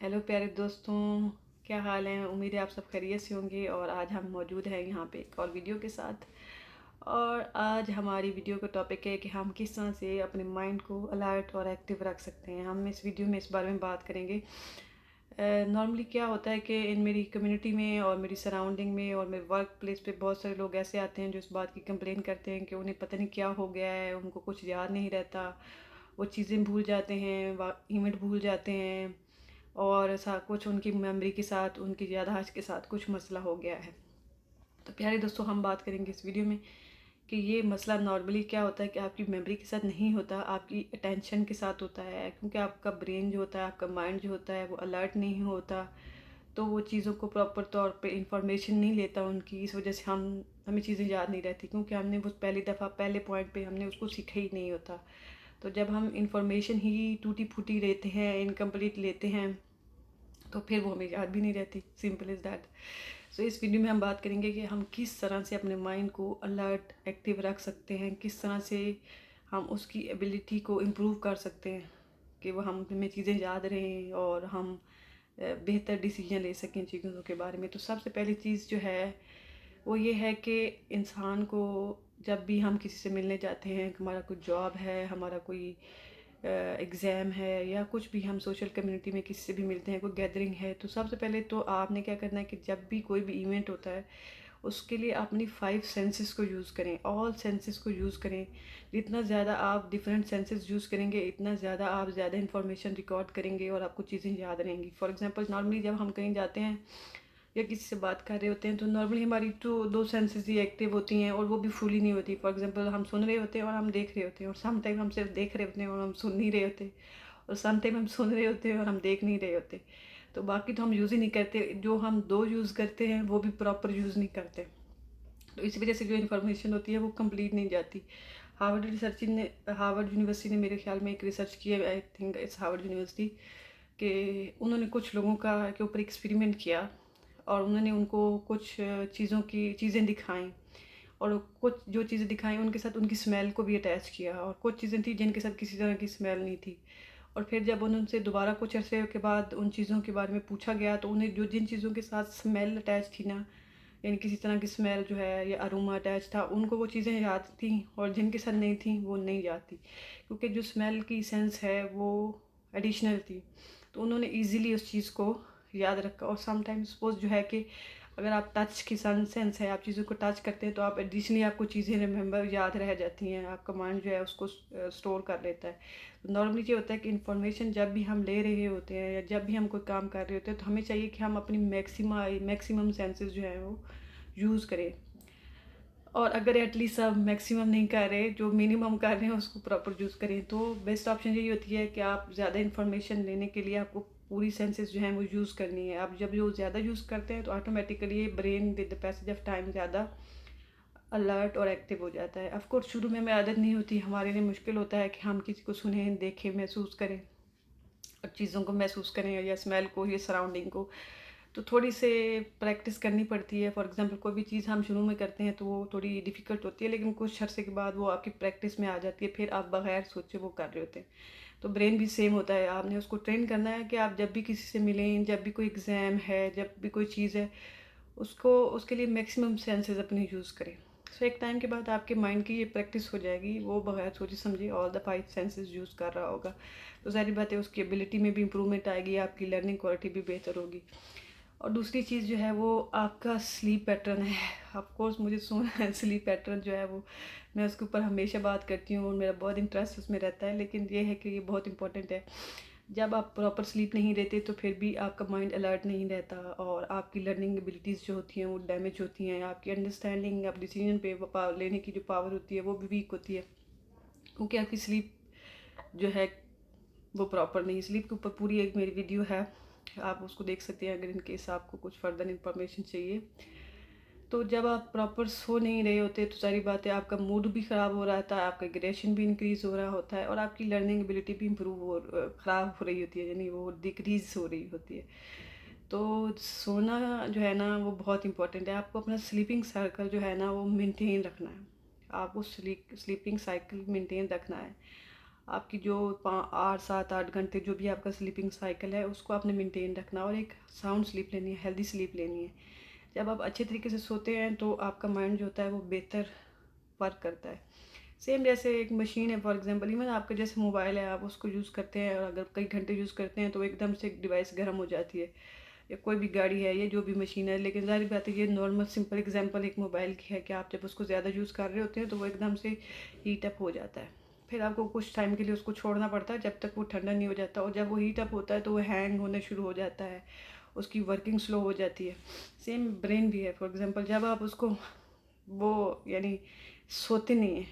Hello प्यारे दोस्तों, क्या हाल है। उम्मीद है आप सब खैरियत से होंगे। और आज हम मौजूद हैं यहाँ पे एक और वीडियो के साथ। और आज हमारी वीडियो का टॉपिक है कि हम किस तरह से अपने माइंड को अलर्ट और एक्टिव रख सकते हैं। हम इस वीडियो में इस बारे में बात करेंगे। नॉर्मली क्या होता है कि इन मेरी कम्युनिटी में और मेरी सराउंडिंग में और मेरे वर्क प्लेस पे बहुत सारे लोग ऐसे आते हैं जो इस बात की कंप्लेन करते हैं कि उन्हें पता नहीं क्या हो गया है, उनको कुछ याद नहीं रहता, वो चीज़ें भूल जाते हैं, इवेंट भूल जाते हैं, और ऐसा कुछ उनकी मेमोरी के साथ, उनकी याददाश्त के साथ कुछ मसला हो गया है। तो प्यारे दोस्तों, हम बात करेंगे इस वीडियो में कि ये मसला नॉर्मली क्या होता है कि आपकी मेमोरी के साथ नहीं होता, आपकी अटेंशन के साथ होता है। क्योंकि आपका ब्रेन जो होता है, आपका माइंड जो होता है वो अलर्ट नहीं होता, तो वो चीज़ों को प्रॉपर तौर पे इंफॉर्मेशन नहीं लेता उनकी। इस वजह से हमें चीज़ें याद नहीं रहती, क्योंकि हमने वो पहली दफ़ा पहले पॉइंट पे हमने उसको सीखा ही नहीं होता। तो जब हम इंफॉर्मेशन ही टूटी फूटी लेते हैं, इनकम्प्लीट लेते हैं, तो फिर वो हमें याद भी नहीं रहती। Simple is that. सो इस वीडियो में हम बात करेंगे कि हम किस तरह से अपने माइंड को अलर्ट एक्टिव रख सकते हैं, किस तरह से हम उसकी एबिलिटी को इम्प्रूव कर सकते हैं कि वो हमें चीज़ें याद रहें और हम बेहतर डिसीजन ले सकें चीज़ों के बारे में। तो सबसे पहली चीज़ जो है वो ये है कि इंसान को जब भी हम किसी से मिलने जाते हैं, हमारा कोई जॉब है, हमारा कोई एग्ज़ाम है, या कुछ भी हम सोशल कम्युनिटी में किसी से भी मिलते हैं, कोई गैदरिंग है, तो सबसे पहले तो आपने क्या करना है कि जब भी कोई भी इवेंट होता है उसके लिए अपनी 5 सेंसेस को यूज़ करें, ऑल सेंसेस को यूज़ करें। जितना ज़्यादा आप डिफरेंट सेंसेस यूज़ करेंगे, इतना ज़्यादा आप ज़्यादा इन्फॉर्मेशन रिकॉर्ड करेंगे और आपको चीज़ें याद रहेंगी। फॉर एग्जांपल, नॉर्मली जब हम कहीं जाते हैं या किसी से बात कर रहे होते हैं तो नॉर्मली हमारी तो दो सेंसेस ही एक्टिव होती हैं, और वो भी फुली नहीं होती। फॉर एग्जांपल, हम सुन रहे होते हैं और हम देख रहे होते हैं, और सम टाइम हम सिर्फ देख रहे होते हैं और हम सुन नहीं रहे होते, और सम टाइम हम सुन रहे होते हैं और हम देख नहीं रहे होते। तो बाकी तो हम यूज़ ही नहीं करते, जो हम दो यूज़ करते हैं वो भी प्रॉपर यूज़ नहीं करते। तो इस वजह से जो इन्फॉर्मेशन होती है वो कंप्लीट नहीं जाती। हार्वर्ड यूनिवर्सिटी ने मेरे ख्याल में एक रिसर्च की है, I think it's Harvard university, कि उन्होंने कुछ लोगों का के ऊपर एक्सपेरिमेंट किया, और उन्होंने उनको कुछ चीज़ें दिखाई, और कुछ जो चीज़ें दिखाई उनके साथ उनकी स्मेल को भी अटैच किया, और कुछ चीज़ें थी जिनके साथ किसी तरह की स्मेल नहीं थी। और फिर जब उनसे दोबारा कुछ अरसे के बाद उन चीज़ों के बारे में पूछा गया, तो उन्हें जो जिन चीज़ों के साथ स्मेल अटैच थी ना, यानी किसी तरह की स्मेल जो है या अरोमा अटैच था, उनको वो चीज़ें याद थी, और जिनके साथ नहीं थी वो नहीं याद थी। क्योंकि जो स्मेल की सेंस है वो एडिशनल थी, तो उन्होंने ईज़िली उस चीज़ को याद रखा। और समटाइम्स सपोज जो है कि अगर आप टच की सेंस है, आप चीज़ों को टच करते हैं, तो आप एडिशनली आपको चीज़ें रिमेंबर याद रह जाती हैं, आपका माइंड जो है उसको स्टोर कर लेता है। तो नॉर्मली ये होता है कि इन्फॉर्मेशन जब भी हम ले रहे होते हैं या जब भी हम कोई काम कर रहे होते हैं, तो हमें चाहिए कि हम अपनी मैक्सिमम सेंसेस जो है वो यूज़ करें। और अगर एटलीस्ट आप मैक्सिमम नहीं कर रहे, जो मिनिमम कर रहे हैं उसको प्रॉपर यूज़ करें। तो बेस्ट ऑप्शन यही होती है कि आप ज़्यादा इन्फॉर्मेशन लेने के लिए आपको पूरी सेंसेस जो हैं वो यूज़ करनी है। आप जब जो ज़्यादा यूज़ करते हैं तो automatically brain with the passage of time ज़्यादा अलर्ट और एक्टिव हो जाता है। ऑफ कोर्स शुरू में हमें आदत नहीं होती, हमारे लिए मुश्किल होता है कि हम किसी को सुनें, देखें, महसूस करें, और चीज़ों को महसूस करें, या स्मेल को, या सराउंडिंग को। तो थोड़ी से प्रैक्टिस करनी पड़ती है। फॉर एग्जांपल, कोई भी चीज़ हम शुरू में करते हैं तो वो थोड़ी डिफ़िकल्ट होती है, लेकिन कुछ अरसे के बाद वो आपकी प्रैक्टिस में आ जाती है, फिर आप बगैर सोचे वो कर रहे होते हैं। तो ब्रेन भी सेम होता है, आपने उसको ट्रेन करना है कि आप जब भी किसी से मिलें, जब भी कोई एग्ज़ाम है, जब भी कोई चीज़ है, उसको उसके लिए मैक्सिमम सेंसेस अपने यूज़ करें। सो एक टाइम के बाद आपके माइंड की ये प्रैक्टिस हो जाएगी, वो बगैर सोचे समझे ऑल द 5 सेंसेस यूज़ कर रहा होगा। तो ज़ाहिर बात है उसकी एबिलिटी में भी इम्प्रूवमेंट आएगी, आपकी लर्निंग क्वालिटी भी बेहतर होगी। और दूसरी चीज़ जो है वो आपका स्लीप पैटर्न है। ऑफ कोर्स मुझे सोना स्लीप पैटर्न जो है वो, मैं उसके ऊपर हमेशा बात करती हूँ और मेरा बहुत इंटरेस्ट उसमें रहता है, लेकिन ये है कि ये बहुत इंपॉर्टेंट है। जब आप प्रॉपर स्लीप नहीं लेते तो फिर भी आपका माइंड अलर्ट नहीं रहता, और आपकी लर्निंग एबिलिटीज़ जो होती हैं वो डैमेज होती हैं, आपकी अंडरस्टैंडिंग, आप डिसीजन पे लेने की जो पावर होती है वो भी वीक होती है, क्योंकि आपकी स्लीप जो है वो प्रॉपर नहीं। स्लीप के ऊपर पूरी एक मेरी वीडियो है, आप उसको देख सकते हैं अगर इन केस आपको कुछ फर्दर इंफॉर्मेशन चाहिए। तो जब आप प्रॉपर सो नहीं रहे होते तो सारी बात है, आपका मूड भी ख़राब हो रहा था, आपका एग्रेशन भी इंक्रीज़ हो रहा होता है, और आपकी लर्निंग एबिलिटी भी ख़राब हो रही होती है, यानी वो डिक्रीज़ हो रही होती है। तो सोना जो है ना वो बहुत इंपॉर्टेंट है। आपको अपना स्लीपिंग सर्कल जो है ना वो मेंटेन रखना है, आपको स्लीपिंग साइकिल मेंटेन रखना है। आपकी जो 8 7 8 घंटे जो भी आपका स्लीपिंग साइकिल है उसको आपने मेंटेन रखना, और एक साउंड स्लीप लेनी है, हेल्दी स्लीप लेनी है। जब आप अच्छे तरीके से सोते हैं तो आपका माइंड जो होता है वो बेहतर वर्क करता है। सेम जैसे एक मशीन है, फॉर एग्जांपल इवन आपका जैसे मोबाइल है, आप उसको यूज़ करते हैं और अगर कई घंटे यूज़ करते हैं तो एकदम से एक डिवाइस गर्म हो जाती है, या कोई भी गाड़ी है, ये जो भी मशीन है। लेकिन ज़ाहिर बात है, ये नॉर्मल सिंपल एग्जांपल एक मोबाइल की है कि आप जब उसको ज़्यादा यूज़ कर रहे होते हैं तो वो एकदम से हीट अप हो जाता है। फिर आपको कुछ टाइम के लिए उसको छोड़ना पड़ता है जब तक वो ठंडा नहीं हो जाता, और जब वो हीट अप होता है तो वो हैंग होने शुरू हो जाता है, उसकी वर्किंग स्लो हो जाती है। सेम ब्रेन भी है, फॉर एग्जांपल जब आप उसको वो यानी सोते नहीं हैं,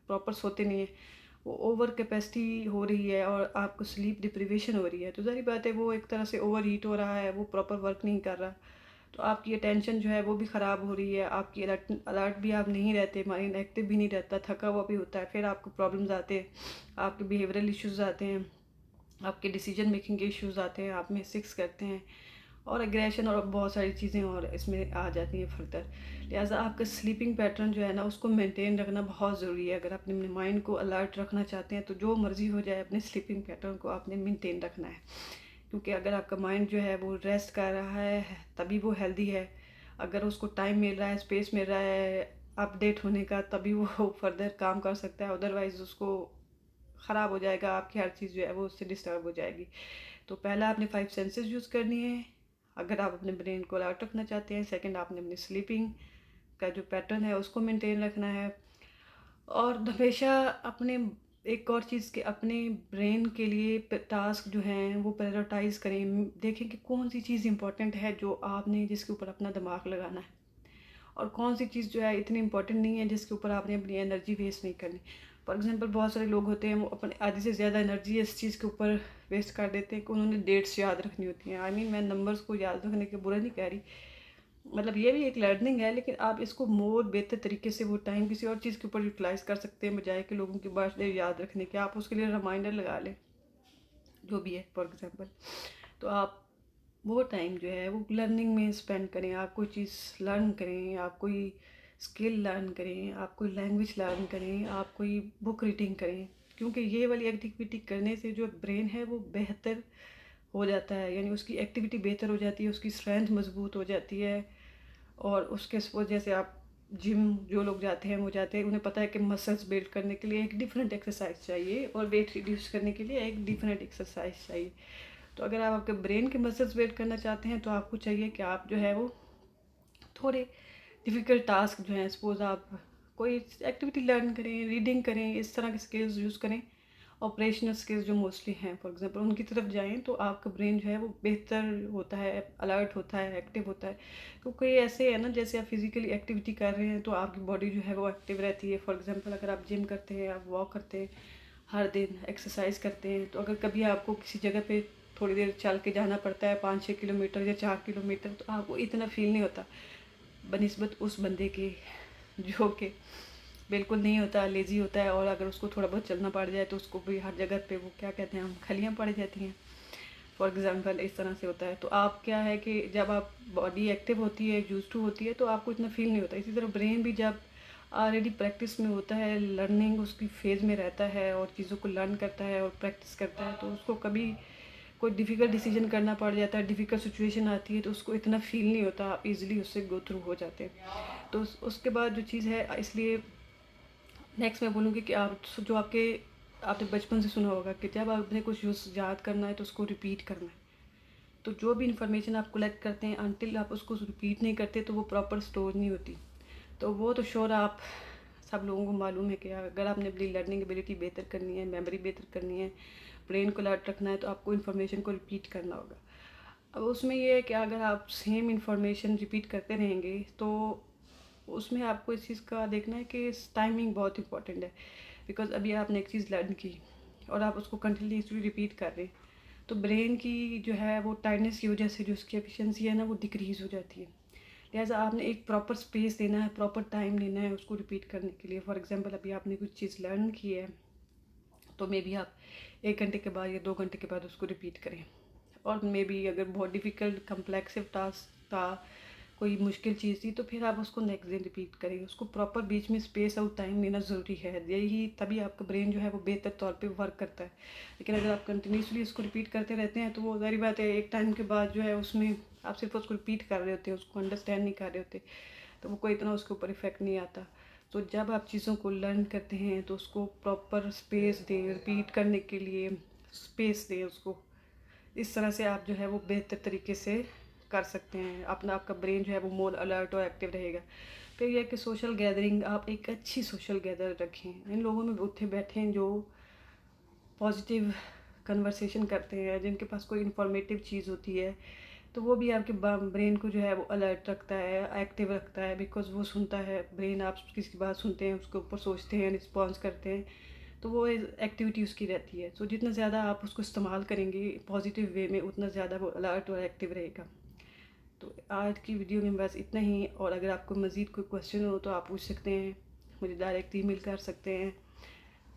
प्रॉपर सोते नहीं हैं, वो ओवर कैपेसिटी हो रही है और आपको स्लीप डिप्रीवेशन हो रही है, तो ज़ाहिर बात है वो एक तरह से ओवर हीट हो रहा है, वो प्रॉपर वर्क नहीं कर रहा। तो आपकी अटेंशन जो है वो भी ख़राब हो रही है, आपकी अलर्ट अलर्ट भी आप नहीं रहते, माइंड एक्टिव भी नहीं रहता, थका हुआ भी होता है। फिर आपको प्रॉब्लम्स आते हैं, आपके बिहेवियरल इश्यूज आते हैं, आपके डिसीजन मेकिंग के इश्यूज आते हैं, आप मिस्टेक्स करते हैं, और एग्रेशन और बहुत सारी चीज़ें और इसमें आ जाती हैं फर्दर। लिहाजा आपका स्लीपिंग पैटर्न जो है ना उसको मेंटेन रखना बहुत ज़रूरी है। अगर अपने माइंड को अलर्ट रखना चाहते हैं तो जो मर्ज़ी हो जाए, अपने स्लीपिंग पैटर्न को आपने मेंटेन रखना है। क्योंकि अगर आपका माइंड जो है वो रेस्ट कर रहा है तभी वो हेल्दी है। अगर उसको टाइम मिल रहा है, स्पेस मिल रहा है अपडेट होने का, तभी वो फर्दर काम कर सकता है। अदरवाइज़ उसको ख़राब हो जाएगा, आपकी हर चीज़ जो है वो उससे डिस्टर्ब हो जाएगी। तो पहला आपने 5 सेंसेस यूज़ करनी है अगर आप अपने ब्रेन को अलर्ट रखना चाहते हैं। सेकंड, आपने अपनी स्लीपिंग का जो पैटर्न है उसको मेंटेन रखना है, और हमेशा अपने एक और चीज़ के अपने ब्रेन के लिए टास्क जो हैं वो प्रायोरिटाइज करें। देखें कि कौन सी चीज़ इंपॉर्टेंट है जो आपने जिसके ऊपर अपना दिमाग लगाना है, और कौन सी चीज़ जो है इतनी इंपॉर्टेंट नहीं है जिसके ऊपर आपने अपनी एनर्जी वेस्ट नहीं करनी। फॉर एग्जांपल बहुत सारे लोग होते हैं वो अपने आधी से ज़्यादा एनर्जी इस चीज़ के ऊपर वेस्ट कर देते हैं कि उन्होंने डेट्स याद रखनी होती हैं। आई मीन मैं नंबर्स को याद रखने के बुरा नहीं कह रही, मतलब ये भी एक लर्निंग है, लेकिन आप इसको मोर बेहतर तरीके से वो टाइम किसी और चीज़ के ऊपर यूटिलाइज़ कर सकते हैं, बजाय कि लोगों की बर्थडे याद रखने के। आप उसके लिए रिमाइंडर लगा लें, जो भी है फॉर एग्जांपल। तो आप वो टाइम जो है वो लर्निंग में स्पेंड करें। आप कोई चीज़ लर्न करें, आप कोई स्किल लर्न करें, आप कोई लैंग्वेज लर्न करें, आप कोई बुक रीडिंग करें। क्योंकि ये वाली एक्टिविटी करने से जो ब्रेन है वो बेहतर हो जाता है, यानी उसकी एक्टिविटी बेहतर हो जाती है, उसकी स्ट्रेंथ मजबूत हो जाती है। और उसके वजह से आप जिम जो लोग जाते हैं वो जाते हैं, उन्हें पता है कि मसल्स बिल्ड करने के लिए एक डिफरेंट एक्सरसाइज चाहिए और वेट रिड्यूस करने के लिए एक डिफरेंट एक्सरसाइज चाहिए। तो अगर आप आपके ब्रेन के मसल्स बिल्ड करना चाहते हैं तो आपको चाहिए कि आप जो है वो थोड़े डिफ़िकल्ट टास्क जो हैं, सपोज़ आप कोई एक्टिविटी लर्न करें, रीडिंग करें, इस तरह के स्किल्स यूज़ करें। ऑपरेशनल स्किल्स जो मोस्टली हैं फॉर एग्जांपल उनकी तरफ जाएं तो आपका ब्रेन जो है वो बेहतर होता है, अलर्ट होता है, एक्टिव होता है। क्योंकि ऐसे है ना, जैसे आप फिजिकली एक्टिविटी कर रहे हैं तो आपकी बॉडी जो है वो एक्टिव रहती है। फॉर एग्जांपल अगर आप जिम करते हैं, आप वॉक करते हैं, हर दिन एक्सरसाइज करते हैं, तो अगर कभी आपको किसी जगह पे थोड़ी देर चल के जाना पड़ता है 5 6 किलोमीटर या 4 किलोमीटर, तो आपको इतना फील नहीं होता बनिस्बत उस बंदे के जो कि बिल्कुल नहीं होता, लेज़ी होता है, और अगर उसको थोड़ा बहुत चलना पड़ जाए तो उसको भी हर जगह पे वो क्या कहते हैं, हम खलियाँ पड़ जाती हैं। फॉर एग्जांपल इस तरह से होता है। तो आप क्या है कि जब आप बॉडी एक्टिव होती है, यूज टू होती है, तो आपको इतना फील नहीं होता। इसी तरह ब्रेन भी जब ऑलरेडी प्रैक्टिस में होता है, लर्निंग उसकी फेज़ में रहता है और चीज़ों को लर्न करता है और प्रैक्टिस करता है, तो उसको कभी कोई डिफ़िकल्ट डिसीजन करना पड़ जाता है, डिफ़िकल्ट सिचुएशन आती है, तो उसको इतना फील नहीं होता, आप इजीली उससे गो थ्रू हो जाते हैं। तो उसके बाद जो चीज़ है, इसलिए नेक्स्ट मैं बोलूँगी कि आप जो आपने बचपन से सुना होगा कि जब आपने कुछ यूज़ याद करना है तो उसको रिपीट करना है। तो जो भी इन्फॉर्मेशन आप कलेक्ट करते हैं, अनटिल आप उसको रिपीट नहीं करते तो वो प्रॉपर स्टोर नहीं होती। तो वो तो श्योर आप सब लोगों को मालूम है कि अगर आपने अपनी लर्निंग एबिलिटी बेहतर करनी है, मेमोरी बेहतर करनी है, ब्रेन को अलर्ट रखना है, तो आपको इन्फॉर्मेशन को रिपीट करना होगा। अब उसमें ये है कि अगर आप सेम इन्फॉर्मेशन रिपीट करते रहेंगे तो उसमें आपको इस चीज़ का देखना है कि टाइमिंग बहुत इंपॉर्टेंट है। बिकॉज अभी आपने एक चीज़ लर्न की और आप उसको कंटिन्यूसली रिपीट कर रहे हैं, तो ब्रेन की जो है वो टाइटनेस की वजह से जो उसकी एफिशिएंसी है ना वो डिक्रीज़ हो जाती है। लिहाजा आपने एक प्रॉपर स्पेस देना है, प्रॉपर टाइम लेना है उसको रिपीट करने के लिए। फॉर एग्जांपल अभी आपने कुछ चीज़ लर्न की है तो मे बी आप 1 घंटे के बाद या 2 घंटे के बाद उसको रिपीट करें। और मे बी अगर बहुत डिफ़िकल्ट कम्प्लेक्सिव टास्क था कोई मुश्किल चीज़ थी, तो फिर आप उसको नेक्स्ट दिन रिपीट करेंगे। उसको प्रॉपर बीच में स्पेस और टाइम देना ज़रूरी है, यही तभी आपका ब्रेन जो है वो बेहतर तौर पे वर्क करता है। लेकिन अगर आप कंटिन्यूसली उसको रिपीट करते रहते हैं तो वो ज़ाहिर बात है एक टाइम के बाद जो है उसमें आप सिर्फ उसको रिपीट कर रहे होते हैं, उसको अंडरस्टैंड नहीं कर रहे होते, तो वो कोई इतना उसके ऊपर इफेक्ट नहीं आता। तो जब आप चीज़ों को लर्न करते हैं तो उसको प्रॉपर स्पेस दें, रिपीट करने के लिए स्पेस दें उसको। इस तरह से आप जो है वो बेहतर तरीके से कर सकते हैं, अपना आपका ब्रेन जो है वो मोर अलर्ट और एक्टिव रहेगा। फिर यह कि सोशल गैदरिंग, आप एक अच्छी सोशल गैदर रखें, इन लोगों में उठे बैठें जो पॉजिटिव कन्वर्सेशन करते हैं, जिनके पास कोई इन्फॉर्मेटिव चीज़ होती है, तो वो भी आपके ब्रेन को जो है वो अलर्ट रखता है, एक्टिव रखता है। बिकॉज वो सुनता है, ब्रेन आप किसी की बात सुनते हैं, उसके ऊपर सोचते हैं, रिस्पॉन्स करते हैं, तो वो एक्टिविटी उसकी रहती है। तो जितना ज़्यादा आप उसको इस्तेमाल करेंगे पॉजिटिव वे में, उतना ज़्यादा वो अलर्ट और एक्टिव रहेगा। तो आज की वीडियो में बस इतना ही, और अगर आपको मज़ीद कोई क्वेश्चन हो तो आप पूछ सकते हैं, मुझे डायरेक्ट ईमेल कर सकते हैं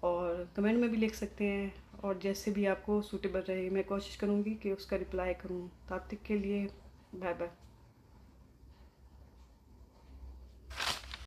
और कमेंट में भी लिख सकते हैं, और जैसे भी आपको सूटेबल रहे मैं कोशिश करूँगी कि उसका रिप्लाई करूँ। तब तक के लिए बाय बाय।